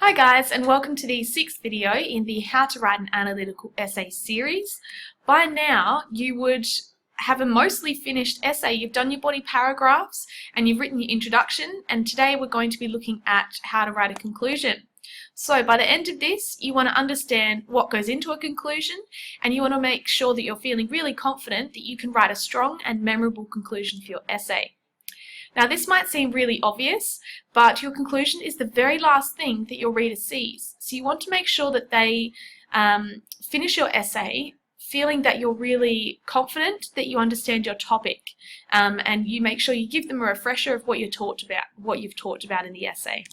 Hi guys, and welcome to the 6th video in the How to Write an Analytical Essay series. By now you would have a mostly finished essay. You've done your body paragraphs and you've written your introduction, and today we're going to be looking at how to write a conclusion. So by the end of this, you want to understand what goes into a conclusion, and you want to make sure that you're feeling really confident that you can write a strong and memorable conclusion for your essay. Now this might seem really obvious, but your conclusion is the very last thing that your reader sees. So you want to make sure that they finish your essay feeling that you're really confident that you understand your topic, and you make sure you give them a refresher of what you've talked about in the essay.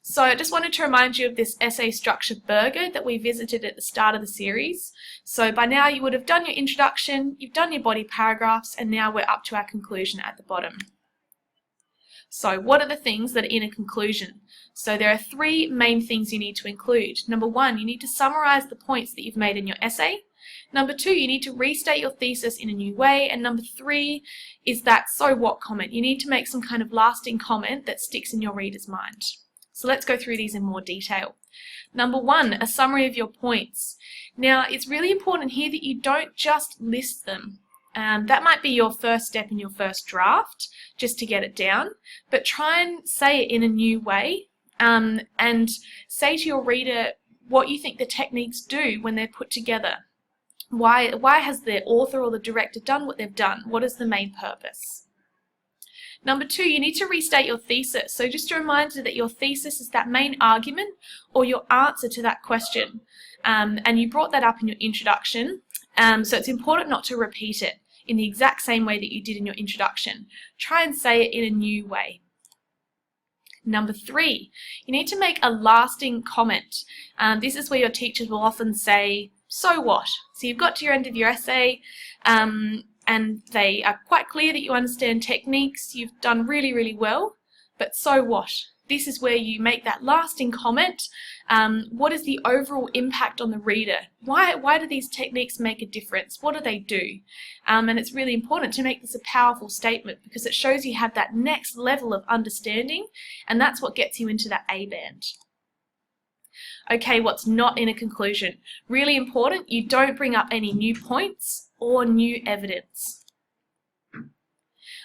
So I just wanted to remind you of this essay structure burger that we visited at the start of the series. So by now you would have done your introduction, you've done your body paragraphs, and now we're up to our conclusion at the bottom. So what are the things that are in a conclusion? So there are 3 main things you need to include. Number 1, you need to summarize the points that you've made in your essay. Number 2, you need to restate your thesis in a new way. And number 3 is that so what comment. You need to make some kind of lasting comment that sticks in your reader's mind. So let's go through these in more detail. Number 1, a summary of your points. Now, it's really important here that you don't just list them. That might be your first step in your first draft, just to get it down, but try and say it in a new way, and say to your reader what you think the techniques do when they're put together. Why has the author or the director done what they've done? What is the main purpose? Number 2, you need to restate your thesis. So just a reminder that your thesis is that main argument or your answer to that question. And you brought that up in your introduction, so it's important not to repeat it in the exact same way that you did in your introduction. Try and say it in a new way. Number 3, you need to make a lasting comment. This is where your teachers will often say, so what? So you've got to your end of your essay, and they are quite clear that you understand techniques, you've done really, really well, but so what? This is where you make that lasting comment. What is the overall impact on the reader? Why do these techniques make a difference? What do they do? And it's really important to make this a powerful statement because it shows you have that next level of understanding, and that's what gets you into that A band. Okay, what's not in a conclusion? Really important, you don't bring up any new points or new evidence.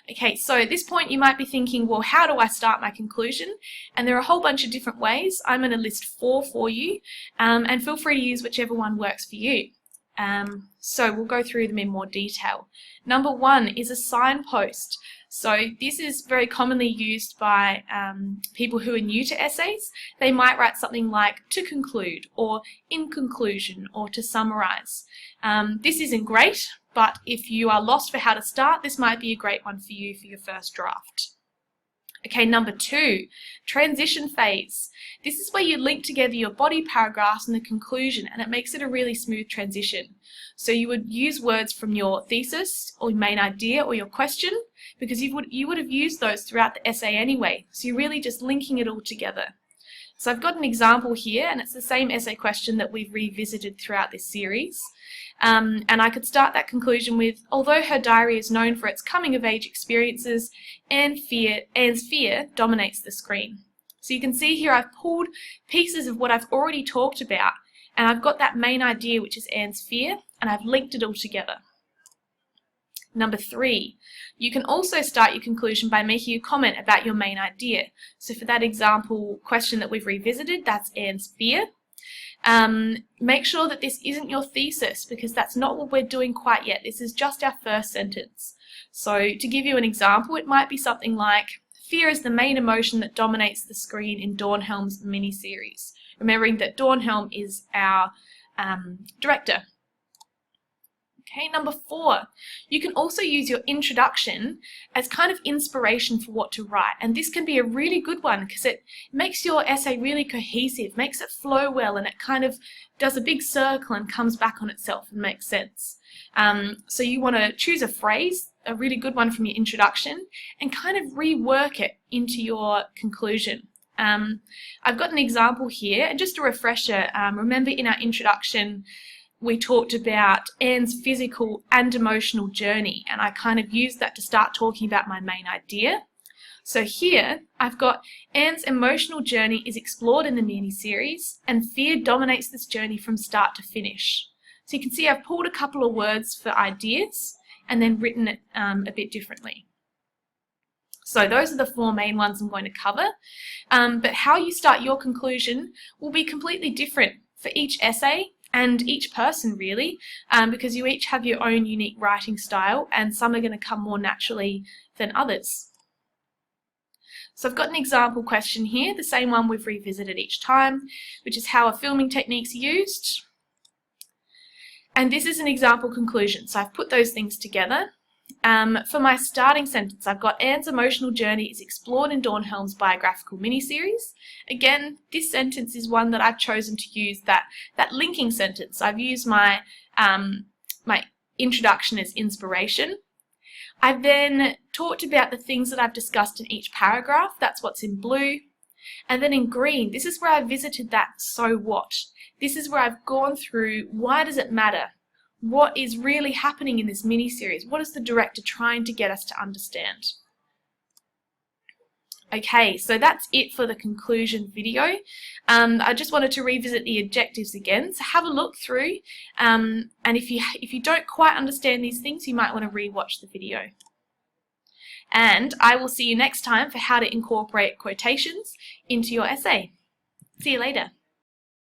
Okay, so at this point you might be thinking, well, how do I start my conclusion? And there are a whole bunch of different ways. I'm going to list 4 for you, and feel free to use whichever one works for you. So we'll go through them in more detail. Number 1 is a signpost. So this is very commonly used by people who are new to essays. They might write something like to conclude, or in conclusion, or to summarize. This isn't great, but if you are lost for how to start, this might be a great one for you for your first draft. Okay, number 2, transition phase. This is where you link together your body paragraphs and the conclusion, and it makes it a really smooth transition. So you would use words from your thesis or your main idea or your question, because you would have used those throughout the essay anyway. So you're really just linking it all together. So I've got an example here, and it's the same essay question that we've revisited throughout this series. And I could start that conclusion with, although her diary is known for its coming-of-age experiences, Anne's fear dominates the screen. So you can see here I've pulled pieces of what I've already talked about, and I've got that main idea, which is Anne's fear, and I've linked it all together. Number 3, you can also start your conclusion by making a comment about your main idea. So for that example question that we've revisited, that's Anne's fear. Make sure that this isn't your thesis, because that's not what we're doing quite yet. This is just our first sentence. So to give you an example, it might be something like, fear is the main emotion that dominates the screen in Dornhelm's miniseries. Remembering that Dornhelm is our director. Okay, number 4, you can also use your introduction as kind of inspiration for what to write, and this can be a really good one because it makes your essay really cohesive, makes it flow well, and it kind of does a big circle and comes back on itself and makes sense. So you want to choose a phrase, a really good one from your introduction, and kind of rework it into your conclusion. I've got an example here, and just a refresher, remember in our introduction we talked about Anne's physical and emotional journey, and I kind of used that to start talking about my main idea. So here I've got Anne's emotional journey is explored in the mini-series, and fear dominates this journey from start to finish. So you can see I've pulled a couple of words for ideas and then written it a bit differently. So those are the four main ones I'm going to cover, but how you start your conclusion will be completely different for each essay and each person really, because you each have your own unique writing style and some are going to come more naturally than others. So I've got an example question here, the same one we've revisited each time, which is how are filming techniques used? And this is an example conclusion, so I've put those things together. For my starting sentence, I've got Anne's emotional journey is explored in Dawn Helm's biographical mini-series. Again, this sentence is one that I've chosen to use that linking sentence. I've used my introduction as inspiration. I've then talked about the things that I've discussed in each paragraph. That's what's in blue. And then in green, this is where I visited that so what. This is where I've gone through why does it matter? What is really happening in this mini-series? What is the director trying to get us to understand? Okay, so that's it for the conclusion video. I just wanted to revisit the objectives again, so have a look through, and if you don't quite understand these things, you might want to re-watch the video. And I will see you next time for how to incorporate quotations into your essay. See you later.